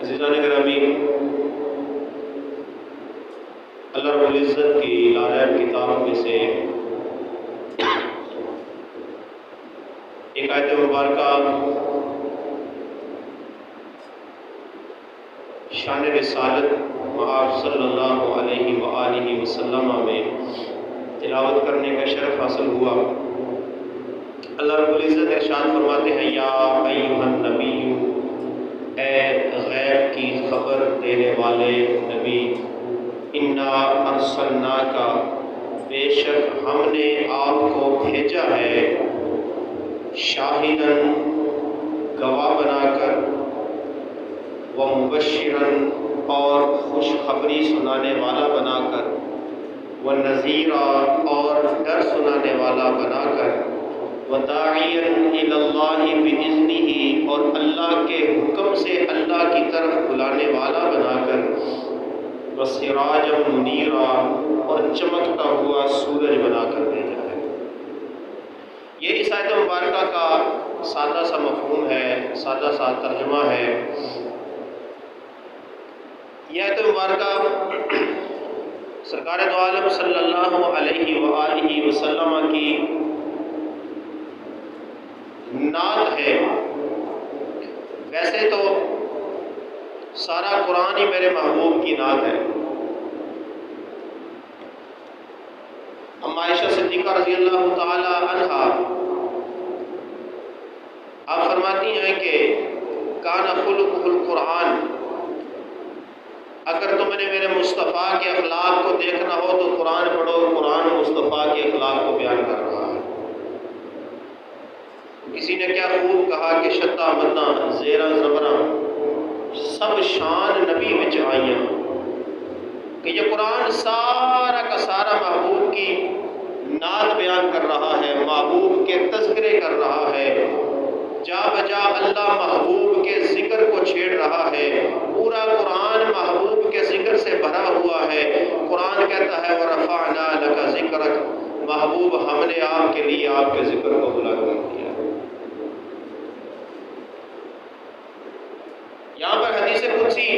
عزیزان گرامی، اللہ رب العزت کی لانحب کتاب میں سے ایک آیت مبارکہ شان رسالت محمد صلی اللہ علیہ وآلہ وسلم میں تلاوت کرنے کا شرف حاصل ہوا۔ اللہ رب العزت ارشاد فرماتے ہیں، یا ایھا النبی، اے غیب کی خبر دینے والے نبی، انا ارسلناک، بے شک ہم نے آپ کو بھیجا ہے، شاہداً، گواہ بنا کر، ومبشراً، اور خوشخبری سنانے والا بنا کر، ونذیراً، اور ڈر سنانے والا بنا کر، وداعیاً الی اللہ بإذنہ، اور اللہ کے حکم سے اللہ کی طرف بلانے والا بنا کر، وسراجا منیرا، اور چمکتا ہوا سورج بنا کر بھیجا ہے۔ یہ اس آیت مبارکہ کا سادہ سا مفہوم ہے، سادہ سا ترجمہ ہے۔ یہ آیت مبارکہ سرکار دو عالم صلی اللہ علیہ وآلہ وسلم کی نعت ہے۔ ویسے تو سارا قرآن ہی میرے محبوب کی نعت ہے۔ عائشہ صدیقہ رضی اللہ تعالی عنہا آپ فرماتی ہیں کہ کان خلقہ القرآن، اگر تم نے میرے مصطفیٰ کے اخلاق کو دیکھنا ہو تو قرآن پڑھو، قرآن مصطفیٰ کے اخلاق کو بیان کر رہا ہے۔ کسی نے کیا خوب کہا کہ شتا منا زیرہ زبراں سب شان نبی وچ آئیاں، کہ یہ قرآن سارا کا سارا محبوب کی نعت بیان کر رہا ہے، محبوب کے تذکرے کر رہا ہے، جا بجا اللہ محبوب کے ذکر کو چھیڑ رہا ہے۔ پورا قرآن محبوب کے ذکر سے بھرا ہوا ہے۔ قرآن کہتا ہے وَرَفَعْنَا لَكَ ذِكْرَكَ، محبوب ہم نے آپ کے لیے آپ کے ذکر کو بلند کر دیا۔ یہاں پر حدیث قدسی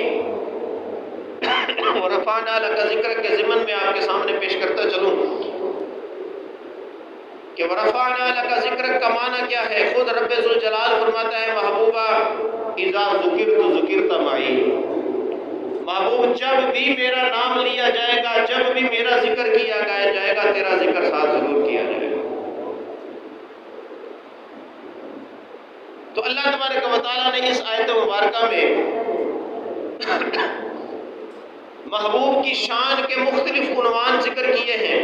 وَرَفَعْنَا لَكَ ذِكْرَكَ کے ضمن میں آپ کے سامنے پیش کرتا چلوں کہ وَرَفَعْنَا لَكَ ذِكْرَكَ کا معنی کیا ہے۔ خود رب ذوالجلال فرماتا ہے، محبوبہ اِذَا ذُكِرْتُ ذُكِرْتَ مَعِي، محبوب جب بھی میرا نام لیا جائے گا، جب بھی میرا ذکر کیا جائے گا، تیرا ذکر ساتھ ضرور کیا جائے گا۔ تو اللہ تبارک و تعالیٰ نے اس آیت مبارکہ میں محبوب کی شان کے مختلف عنوان ذکر کیے ہیں۔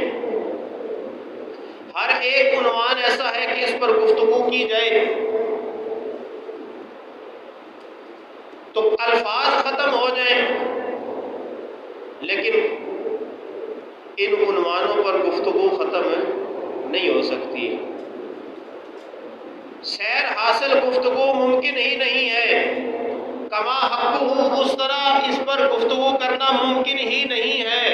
ہر ایک عنوان ایسا ہے کہ اس پر گفتگو کی جائے تو الفاظ ختم ہو جائیں، لیکن ان عنوانوں پر گفتگو ختم نہیں ہو سکتی۔ سیر حاصل گفتگو ممکن ہی نہیں ہے، کما حقہ اس طرح اس پر گفتگو کرنا ممکن ہی نہیں ہے،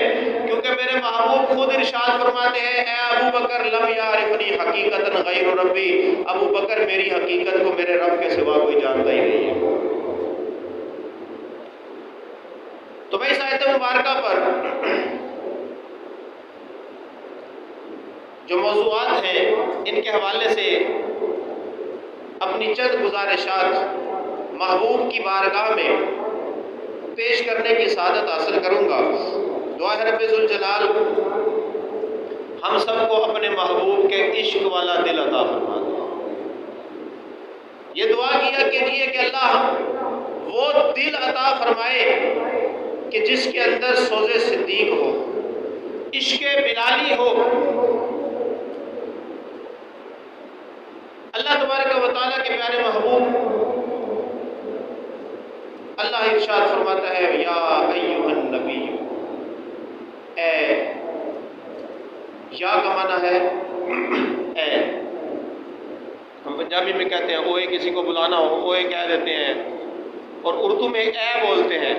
کیونکہ میرے محبوب خود ارشاد فرماتے ہیں، اے ابو بکر لم یعرفنی حقیقتا غیر ربی، ابو بکر میری حقیقت کو میرے رب کے سوا کوئی جانتا ہی نہیں ہے۔ تو میں اس آیت مبارکہ پر جو موضوعات ہیں ان کے حوالے سے اپنی چند گزارشات محبوب کی بارگاہ میں پیش کرنے کی سعادت حاصل کروں گا۔ دعا ہے رب ذوالجلال ہم سب کو اپنے محبوب کے عشق والا دل عطا فرما دے۔ یہ دعا کیا کیجیے کہ اللہ وہ دل عطا فرمائے کہ جس کے اندر سوز صدیق ہو، عشق بلالی ہو۔ اللہ تبارک و تعالیٰ کے پیارے محبوب اللہ ارشاد فرماتا ہے، یا ایھا النبی، اے، یا کا معنی ہے اے، ہم پنجابی میں کہتے ہیں اوے، کسی کو بلانا ہو اوے کہہ دیتے ہیں، اور اردو میں اے بولتے ہیں،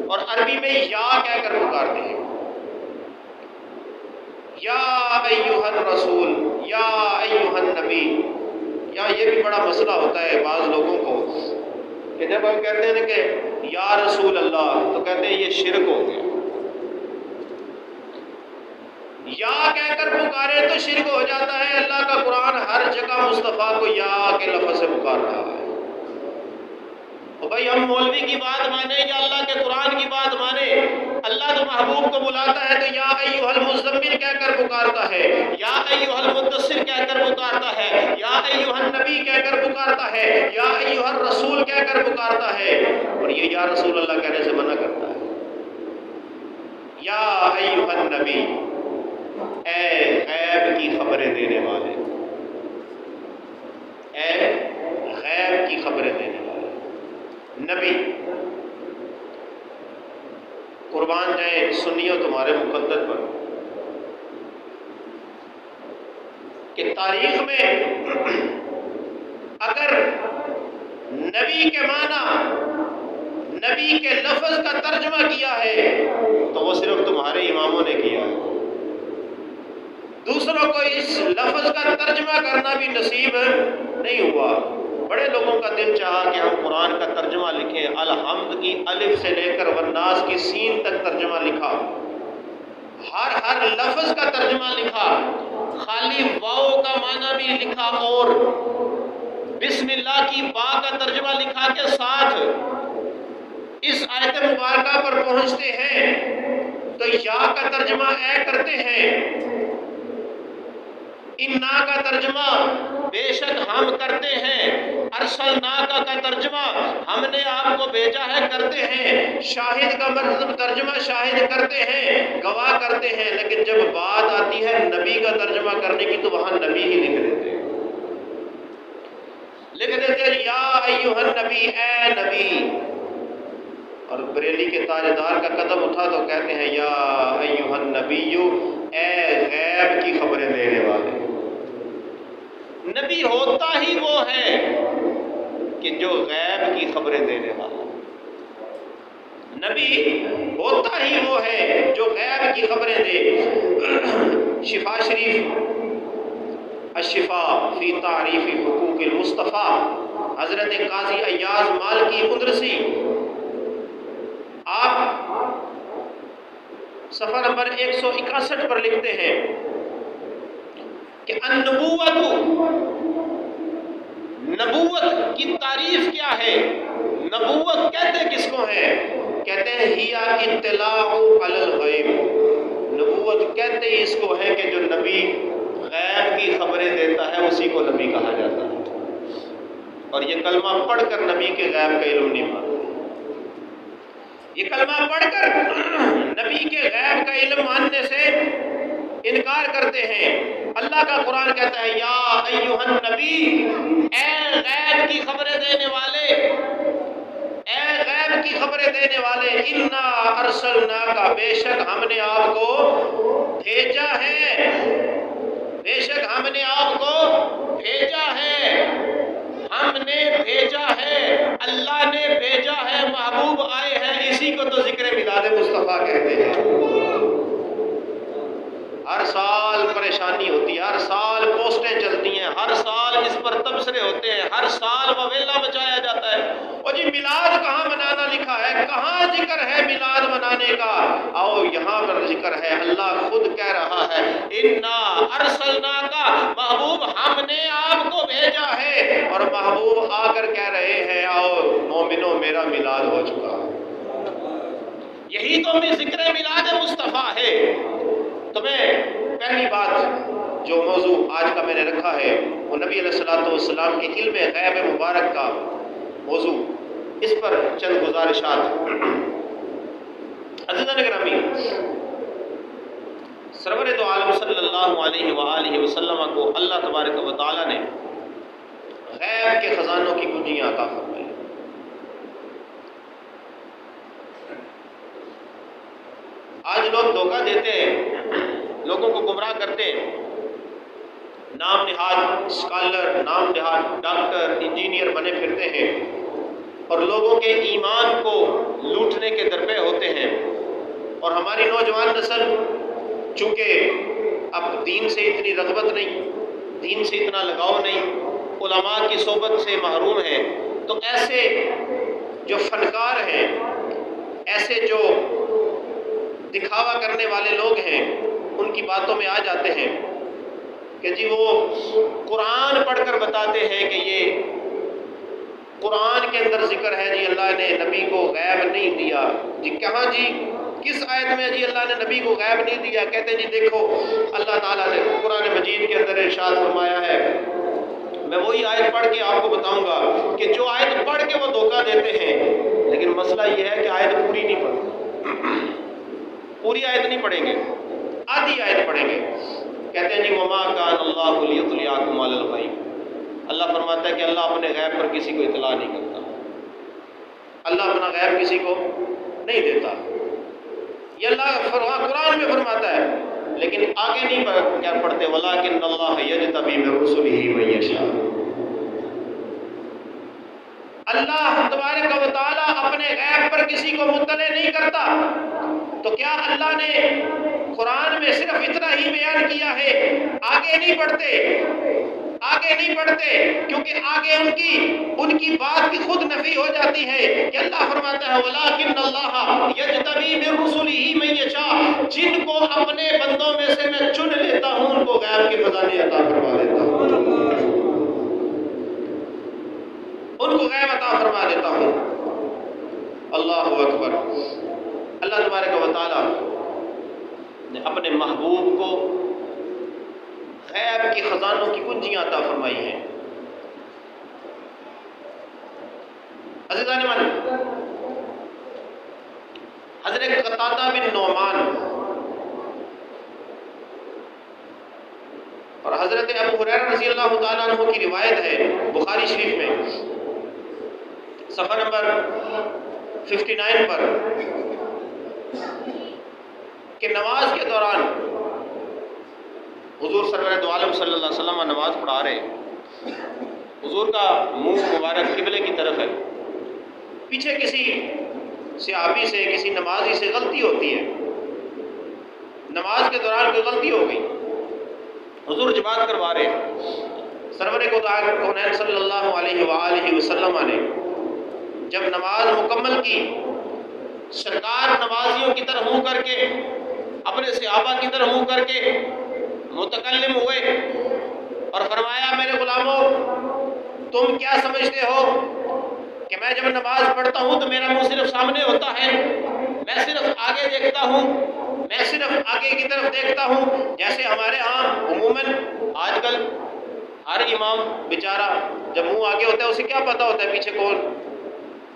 اور عربی میں یا کہہ کر پکارتے ہیں۔ یا ایھا الرسول، یا ایھا النبی۔ یہاں یہ بھی بڑا مسئلہ ہوتا ہے بعض لوگوں کو کہ جب ہم کہتے ہیں کہ یا رسول اللہ تو کہتے ہیں یہ شرک ہو گیا، یا کہہ کر پکارے تو شرک ہو جاتا ہے۔ اللہ کا قرآن ہر جگہ مصطفیٰ کو یا کے لفظ سے پکار رہا ہے۔ تو بھائی ہم مولوی کی بات مانیں یا اللہ کے قرآن کی بات مانیں؟ اللہ تو محبوب کو بلاتا ہے تو یا ایھا المزمل کہہ کر پکارتا ہے، یا ایھا المدثر کہہ کر پکارتا ہے، یا ایھا النبی کہہ کر پکارتا ہے، یا ایھا الرسول کہہ کر پکارتا ہے، اور یہ یا رسول اللہ کہنے سے منع کرتا ہے۔ یا ایھا النبی، اے غیب کی خبریں دینے والے، اے غیب کی خبریں دینے والے نبی۔ قربان جائیں سنیوں تمہارے مقدر پر کہ تاریخ میں اگر نبی کے معنی، نبی کے لفظ کا ترجمہ کیا ہے تو وہ صرف تمہارے اماموں نے کیا ہے، دوسروں کو اس لفظ کا ترجمہ کرنا بھی نصیب نہیں ہوا۔ بڑے لوگوں کا دل چاہا کہ ہم قرآن کا ترجمہ لکھیں، الحمد کی الف سے لے کر والناس کی سین تک ترجمہ لکھا، ہر لفظ کا ترجمہ لکھا، خالی واو کا معنی بھی لکھا، اور بسم اللہ کی با کا ترجمہ لکھا کے ساتھ اس آیت مبارکہ پر پہنچتے ہیں تو یا کا ترجمہ اے کرتے ہیں، انا کا ترجمہ بے شک ہم کرتے ہیں، ارسلناک کا ترجمہ ہم نے آپ کو بھیجا ہے کرتے ہیں، شاہد کا مطلب ترجمہ شاہد کرتے ہیں، گواہ کرتے ہیں، لیکن جب بات آتی ہے نبی کا ترجمہ کرنے کی تو وہاں نبی ہی لکھ دیتے ہیں، لکھ دیتے ہیں یا ایھا النبی، اے نبی۔ اور بریلی کے تاجدار کا قدم اٹھا تو کہتے ہیں یا ایھا النبی، اے غیب کی خبریں دینے والے۔ نبی ہوتا ہی وہ ہے کہ جو غیب کی خبریں دینے والا، نبی ہوتا ہی وہ ہے جو غیب کی خبریں دے۔ شفا شریف الشفا فی تعریف حقوق المصطفیٰ، حضرت قاضی ایاز مالکی قدرسی، آپ صفحہ نمبر 161 پر لکھتے ہیں کہ النبوت، نبوت کی تعریف کیا ہے؟ نبوت کہتے کس کو ہے؟ کہتے ہیں ہیا اطلاع علی الغیب، نبوت کہتے ہی اس کو ہے کہ جو نبی غیب کی خبریں دیتا ہے اسی کو نبی کہا جاتا ہے۔ اور یہ کلمہ پڑھ کر نبی کے غیب کا علم نہیں مانتے، یہ کلمہ پڑھ کر نبی کے غیب کا علم ماننے سے انکار کرتے ہیں۔ اللہ کا قرآن کہتا ہے یا ایھا النبی، اے غیب کی خبریں دینے والے، اے غیب کی خبریں دینے والے، انا ارسلناک، بے شک ہم نے آپ کو بھیجا ہے، بے شک ہم نے آپ کو بھیجا ہے، ہم نے بھیجا ہے، اللہ نے بھیجا ہے، محبوب آئے ہیں، اسی کو تو ذکر میلاد مصطفیٰ کہتے ہیں۔ ہر سال پریشانی ہوتی ہے، ہر سال پوسٹیں چلتی ہیں، ہر سال اس پر تبصرے ہوتے ہیں، ہر سال وویلا مچایا جاتا ہے، اور جی میلاد کہاں منانا لکھا ہے؟ کہاں ذکر ہے میلاد منانے کا؟ آؤ یہاں پر ذکر ہے، اللہ خود کہہ رہا ہے انا ارسلناک، محبوب ہم نے آپ کو بھیجا ہے، اور محبوب آ کر کہہ رہے ہیں آؤ مومنوں میرا میلاد ہو چکا۔ یہی تو ذکر میلاد مصطفیٰ ہے۔ تو میں پہلی بات جو موضوع آج کا میں نے رکھا ہے وہ نبی علیہ الصلوۃ والسلام کے علم غیب مبارک کا موضوع، اس پر چند گزارشات۔ عزیزان گرامی، سرور دو عالم صلی اللہ علیہ وآلہ وسلم کو اللہ تبارک و تعالی نے غیب کے خزانوں کی کنجیاں عطا فرمائی۔ آج لوگ دھوکہ دیتے ہیں، لوگوں کو گمراہ کرتے ہیں، نام نہاد اسکالر، نام نہاد ڈاکٹر، انجینئر بنے پھرتے ہیں اور لوگوں کے ایمان کو لوٹنے کے درپے ہوتے ہیں۔ اور ہماری نوجوان نسل چونکہ اب دین سے اتنی رغبت نہیں، دین سے اتنا لگاؤ نہیں، علماء کی صحبت سے محروم ہے، تو ایسے جو فنکار ہیں، ایسے جو دکھاوا کرنے والے لوگ ہیں، ان کی باتوں میں آ جاتے ہیں کہ جی وہ قرآن پڑھ کر بتاتے ہیں کہ یہ قرآن کے اندر ذکر ہے جی اللہ نے نبی کو غیب نہیں دیا۔ جی کہاں جی، کس آیت میں جی اللہ نے نبی کو غیب نہیں دیا؟ کہتے ہیں جی دیکھو اللہ تعالیٰ نے قرآن مجید کے اندر ارشاد فرمایا ہے، میں وہی آیت پڑھ کے آپ کو بتاؤں گا کہ جو آیت پڑھ کے وہ دھوکہ دیتے ہیں، لیکن مسئلہ یہ ہے کہ آیت پوری نہیں پڑھتے، پوری آیت نہیں پڑھیں گے، آدھی آیت پڑھیں گے۔ کہتے ہیں جی وما کان اللہ لیطلعکم علی الغیب، اللہ فرماتا ہے کہ اللہ اپنے غیب پر کسی کو اطلاع نہیں کرتا، اللہ اپنا غیب کسی کو نہیں دیتا، یہ اللہ قرآن میں فرماتا ہے، لیکن آگے نہیں کیا پڑھتے وَلَٰكِنَّ اللَّهَ يَجْتَبِي مِن رُّسُلِهِ مَن يَشَاءُ۔ اللہ تبارک و تعالیٰ اپنے غیب پر کسی کو مطلع نہیں کرتا، تو کیا اللہ نے قرآن میں صرف اتنا ہی بیان کیا ہے، آگے نہیں بڑھتے؟ آگے نہیں بڑھتے کیونکہ آگے ان کی بات کی خود نفی ہو جاتی ہے کہ اللہ فرماتا ہے وَلَٰكِنَّ اللَّهَ يَجْتَبِي مِن رُّسُلِهِ مَن يَشَاءُ، جن کو اپنے بندوں میں سے میں چن لیتا ہوں ان کو غیب کے خزانے عطا فرما دیتا ہوں، ان کو غیب عطا فرما دیتا ہوں۔ اللہ اکبر۔ اللہ تبارک و تعالیٰ نے اپنے محبوب کو غیب کی خزانوں کی کنجیاں عطا فرمائی ہیں۔ عزیزان من، حضرت قتادہ بن نعمان اور حضرت ابو ہریرہ رضی اللہ تعالیٰ عنہ کی روایت ہے بخاری شریف میں صفحہ نمبر 59 پر کہ نماز کے دوران حضور سرور دو عالم صلی اللہ علیہ وسلم نماز پڑھا رہے، حضور کا منہ مبارک قبلے کی طرف ہے، پیچھے کسی صحابی سے کسی نمازی سے غلطی ہوتی ہے، نماز کے دوران کوئی غلطی ہو گئی، حضور جماعت کروا رہے، سرور کونین صلی اللہ علیہ وآلہ وسلم نے جب نماز مکمل کی، سرکار نمازیوں کی طرف منہ کر کے، اپنے صحابہ کی طرف منہ کر کے متکلم ہوئے اور فرمایا میرے غلاموں تم کیا سمجھتے ہو کہ میں جب نماز پڑھتا ہوں تو میرا منہ صرف سامنے ہوتا ہے، میں صرف آگے دیکھتا ہوں، میں صرف آگے کی طرف دیکھتا ہوں، جیسے ہمارے ہاں عموماً آج کل ہر امام بیچارہ جب منہ آگے ہوتا ہے اسے کیا پتہ ہوتا ہے پیچھے کون،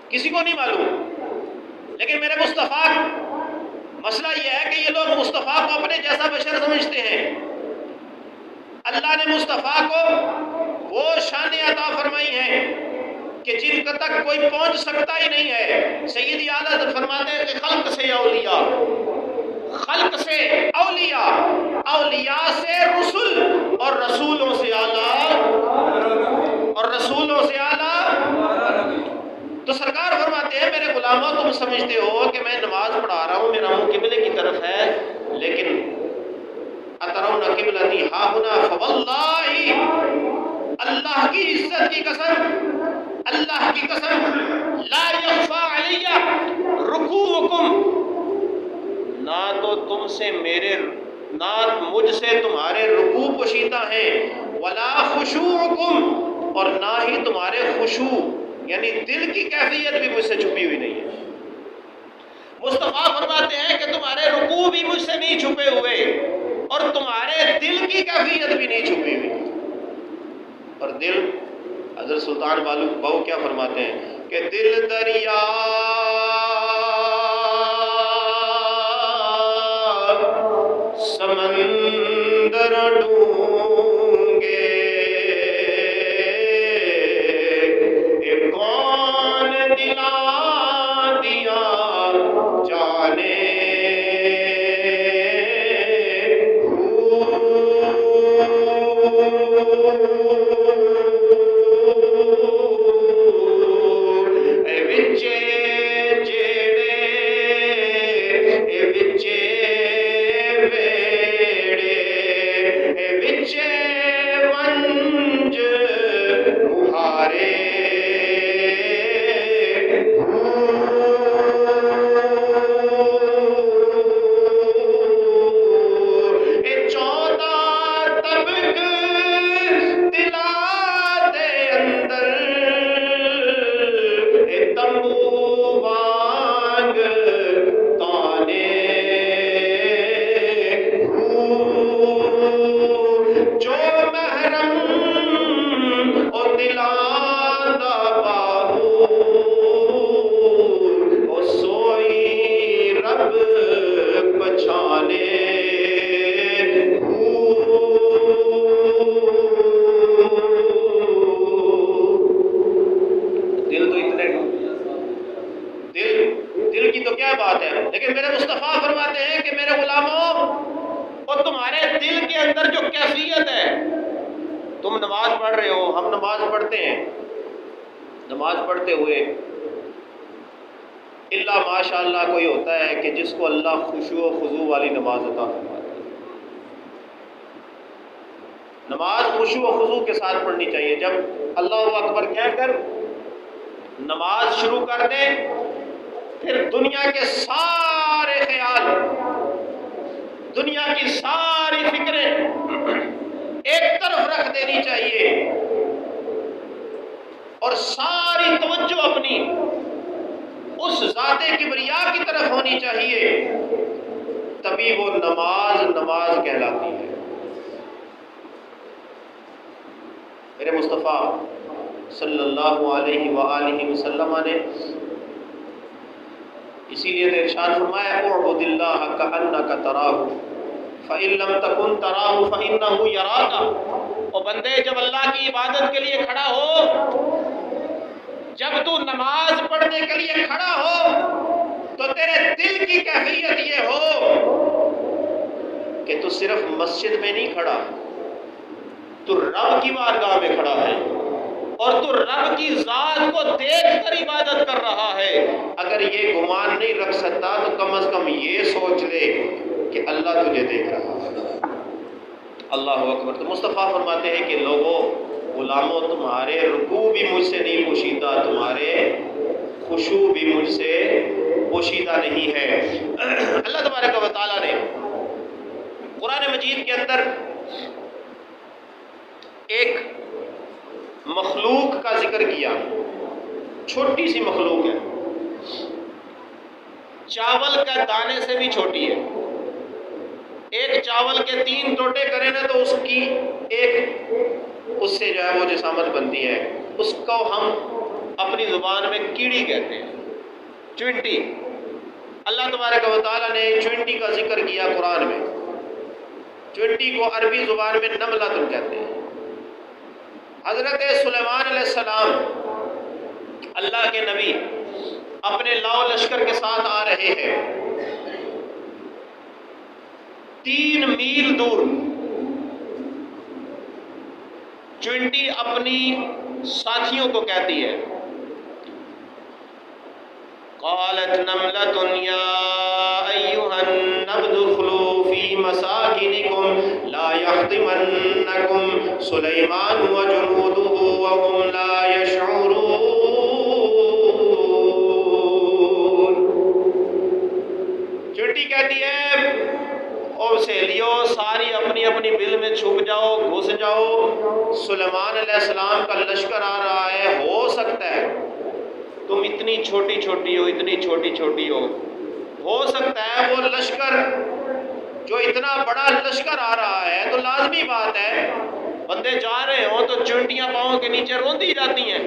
کسی کو نہیں معلوم۔ لیکن میرے مصطفیٰ، مسئلہ یہ ہے کہ یہ لوگ مصطفیٰ کو اپنے جیسا بشر سمجھتے ہیں۔ اللہ نے مصطفیٰ کو وہ شان عطا فرمائی ہے کہ جن تک کوئی پہنچ سکتا ہی نہیں ہے۔ سیدی اعلیٰ فرماتے ہیں کہ خلق سے اولیاء، خلق سے اولیاء، اولیاء سے رسول، اور رسولوں سے اعلیٰ، اور رسولوں سے اعلیٰ۔ تو سرکار فرماتے ہیں میرے غلاموں تم سمجھتے ہو کہ میں نماز پڑھا رہا ہوں، میرا منہ قبلے کی طرف ہے، لیکن اترون قبلتی ہاہنا فواللہ، اللہ کی عزت کی قسم، اللہ کی قسم، لا یخفی علی رکوعکم، نہ تو تم سے میرے، نہ مجھ سے تمہارے رکوع پوشیدہ ہیں، ولا خشوعکم، اور نہ ہی تمہارے خشوع یعنی دل کی کیفیت بھی مجھ سے چھپی ہوئی نہیں ہے۔ مصطفیٰ فرماتے ہیں کہ تمہارے رکوع بھی مجھ سے نہیں چھپے ہوئے اور تمہارے دل کی کیفیت بھی نہیں چھپی ہوئی۔ اور دل، حضرت سلطان بہو کیا فرماتے ہیں کہ دل دریا سمندر ڈونگے، کون دلا دیا جانے وچے ویڑے تو کیا بات ہے، لیکن میرے مصطفیٰ فرماتے ہیں کہ میرے غلاموں، اور تمہارے دل کے اندر جو کیفیت ہے، تم نماز پڑھ رہے ہو، ہم نماز پڑھتے ہیں، نماز پڑھتے ہوئے اللہ ماشاء اللہ کوئی ہوتا ہے کہ جس کو اللہ خشوع و خضوع والی نماز عطا فرماتا ہے۔ نماز خشوع و خضوع کے ساتھ پڑھنی چاہیے۔ جب اللہ اکبر کہہ کر نماز شروع کر دیں، پھر دنیا کے سارے خیال، دنیا کی ساری فکریں ایک طرف رکھ دینی چاہیے اور ساری توجہ اپنی اس ذات کبریا کی طرف ہونی چاہیے، تبھی وہ نماز کہلاتی ہے۔ میرے مصطفیٰ صلی اللہ علیہ وآلہ وسلم نے اسی لیے تو ارشاد فرمایا اعبد اللہ کأنک تراہ فإن لم تکن تراہ فإنہ یراک۔ اور بندے، جب اللہ کی عبادت کے لیے کھڑا ہو، جب تو نماز پڑھنے کے لیے کھڑا ہو، تو تیرے دل کی کیفیت یہ ہو کہ تو صرف مسجد میں نہیں کھڑا، تو رب کی بارگاہ میں کھڑا ہے اور تو رب کی ذات کو دیکھ کر عبادت کر رہا ہے۔ اگر یہ گمان نہیں رکھ سکتا تو کم از کم یہ سوچ لے کہ اللہ تجھے دیکھ رہا ہے۔ اللہ اکبر۔ تو مصطفیٰ فرماتے ہیں کہ لوگوں، غلاموں، تمہارے رکوع بھی مجھ سے نہیں پوشیدہ، تمہارے خشوع بھی مجھ سے پوشیدہ نہیں ہے۔ اللہ تبارک و تعالیٰ نے قرآن مجید کے اندر ایک مخلوق کا ذکر کیا، چھوٹی سی مخلوق ہے، چاول کا دانے سے بھی چھوٹی ہے۔ ایک چاول کے 3 ٹوٹے کریں نا تو اس کی اس سے جو ہے وہ جسامت بنتی ہے، اس کو ہم اپنی زبان میں کیڑی کہتے ہیں، چونٹی۔ اللہ تبارک و تعالیٰ نے چونٹی کا ذکر کیا قرآن میں۔ چونٹی کو عربی زبان میں نملۃ کہتے ہیں۔ حضرت سلیمان علیہ السلام، اللہ کے نبی، اپنے لاؤ لشکر کے ساتھ آ رہے ہیں۔ 3 میل دور چونٹی اپنی ساتھیوں کو کہتی ہے، قالت نملۃ یا ایھا النمل ادخلوا فی مساکنکم لا یحطمنکم سلیمان وجنودہ وهم لا یشعرون۔ چونٹی کہتی ہے، او سہیلیوں، ساری اپنی اپنی بل میں چھپ جاؤ، گھس جاؤ، سلیمان علیہ السلام کا لشکر آ رہا ہے۔ ہو سکتا ہے تم اتنی چھوٹی چھوٹی ہو، اتنی چھوٹی چھوٹی ہو سکتا ہے وہ لشکر، جو اتنا بڑا لشکر آ رہا ہے تو لازمی بات ہے بندے جا رہے ہوں تو چونٹیاں پاؤں کے نیچے روندی جاتی ہیں۔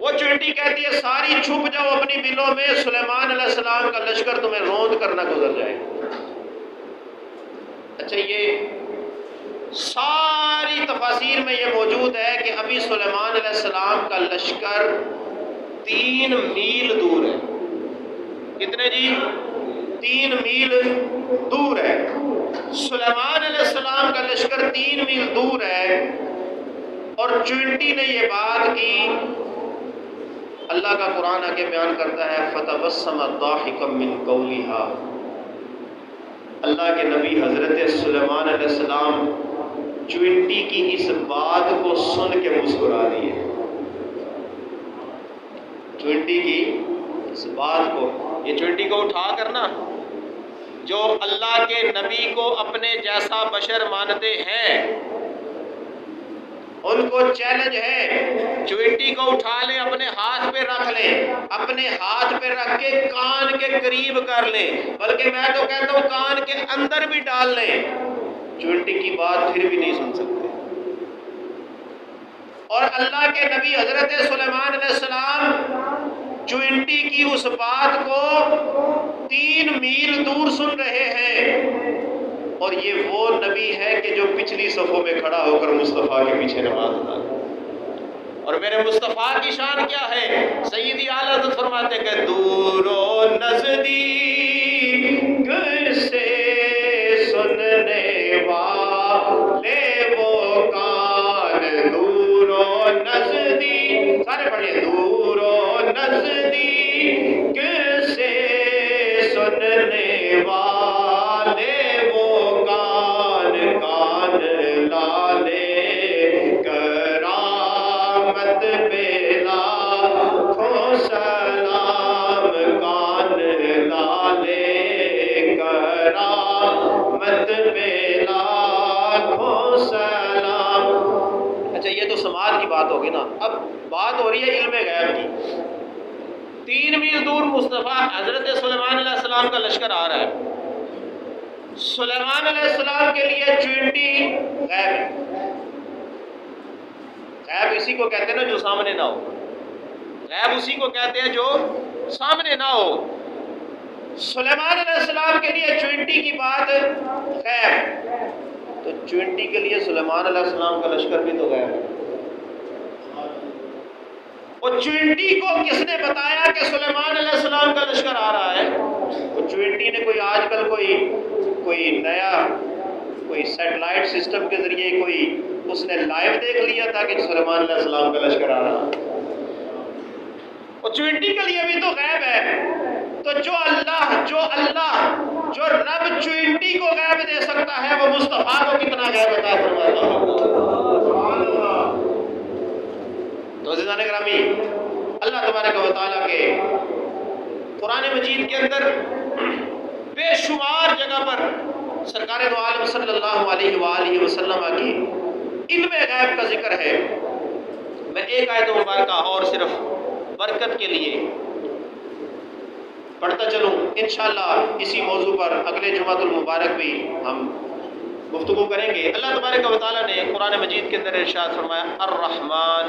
وہ چونٹی کہتی ہے ساری چھپ جاؤ اپنی بلوں میں، سلیمان علیہ السلام کا لشکر تمہیں روند کرنا گزر جائے۔ اچھا، یہ ساری تفاسیر میں یہ موجود ہے کہ ابھی سلیمان علیہ السلام کا لشکر 3 میل دور ہے۔ کتنے جی؟ 3 میل دور ہے۔ سلیمان علیہ السلام کا لشکر 3 میل دور ہے، اور چونٹی نے یہ بات کی۔ اللہ کا قرآن آگے بیان کرتا ہے فَتَبَسَّمَ ضَاحِكًا مِّن قَوْلِهَا۔ اللہ کے نبی حضرت سلیمان علیہ السلام چونٹی کی اس بات کو سن کے مسکرا دیے۔ چونٹی کی اس بات کو، یہ چونٹی کو اٹھا کرنا، جو اللہ کے نبی کو اپنے جیسا بشر مانتے ہیں ان کو چیلنج ہے، چونٹی کو اٹھا لیں، اپنے ہاتھ پہ رکھ لیں، اپنے ہاتھ پہ رکھ کے کان کے قریب کر لیں، بلکہ میں تو کہتا ہوں کان کے اندر بھی ڈال لیں، چونٹی کی بات پھر بھی نہیں سن سکتے۔ اور اللہ کے نبی حضرت سلیمان علیہ السلام چونٹی کی اس بات کو 3 میل دور سن رہے ہیں، اور یہ وہ نبی ہے کہ جو پچھلی صفوں میں کھڑا ہو کر مصطفیٰ کے پیچھے نماز ادا کرے۔ اور میرے مصطفیٰ کی شان کیا ہے؟ سیدی اعلیٰ حضرت فرماتے کہ دور و نزدیک نزدیک سے سننے والے وہ کان، دور و نزدیک، سارے پڑھیں، دور و نزدیک سے سننے والے وہ کان، کان لالے کرامت پہ لاکھوں سلام، کان لالے کرامت پہ لاکھوں سلام۔ اچھا یہ تو سماعت کی بات ہوگی نا، اب بات ہو رہی ہے علم غیب کی۔ 3 میل دور مصطفیٰ حضرت سلیمان علیہ السلام کا لشکر آ رہا ہے۔ سلیمان علیہ السلام کے لیے 20 غیب ہے۔ غیب اسی کو کہتے ہیں نا جو سامنے نہ ہو، غیب اسی کو کہتے ہیں جو سامنے نہ ہو۔ سلیمان علیہ السلام کے لیے 20 کی بات غیب، تو 20 کے لیے سلیمان علیہ السلام کا لشکر بھی تو غیب ہے۔ اور 20 کو کس نے بتایا کہ سلیمان علیہ السلام کا لشکر آ رہا ہے؟ وہ 20 نے کوئی آج کل کوئی نیا کوئی سیٹلائٹ سسٹم کے ذریعے کوئی اس نے لائیو دیکھ لیا تھا کہ سلیمان علیہ السلام کا لشکر آ رہا ہے؟ اور 20 کے لیے بھی تو غیب ہے۔ تو جو رب 20 کو غیب دے سکتا ہے، وہ مصطفیٰ کو کتنا غیب عطا فرماتا ہے۔ تو عزیزان گرامی، اللہ تبارک و تعالیٰ کے قرآن مجید کے اندر بے شمار جگہ پر سرکار دو عالم صلی اللہ علیہ وآلہ وسلم کی علم غیب کا ذکر ہے۔ میں ایک آیت مبارکہ اور صرف برکت کے لیے پڑھتا چلوں، انشاءاللہ اسی موضوع پر اگلے جمعۃ المبارک بھی ہم گفتگو کریں گے۔ اللہ تبارک و تعالیٰ نے قرآن مجید کے اندر ارشاد فرمایا، الرحمن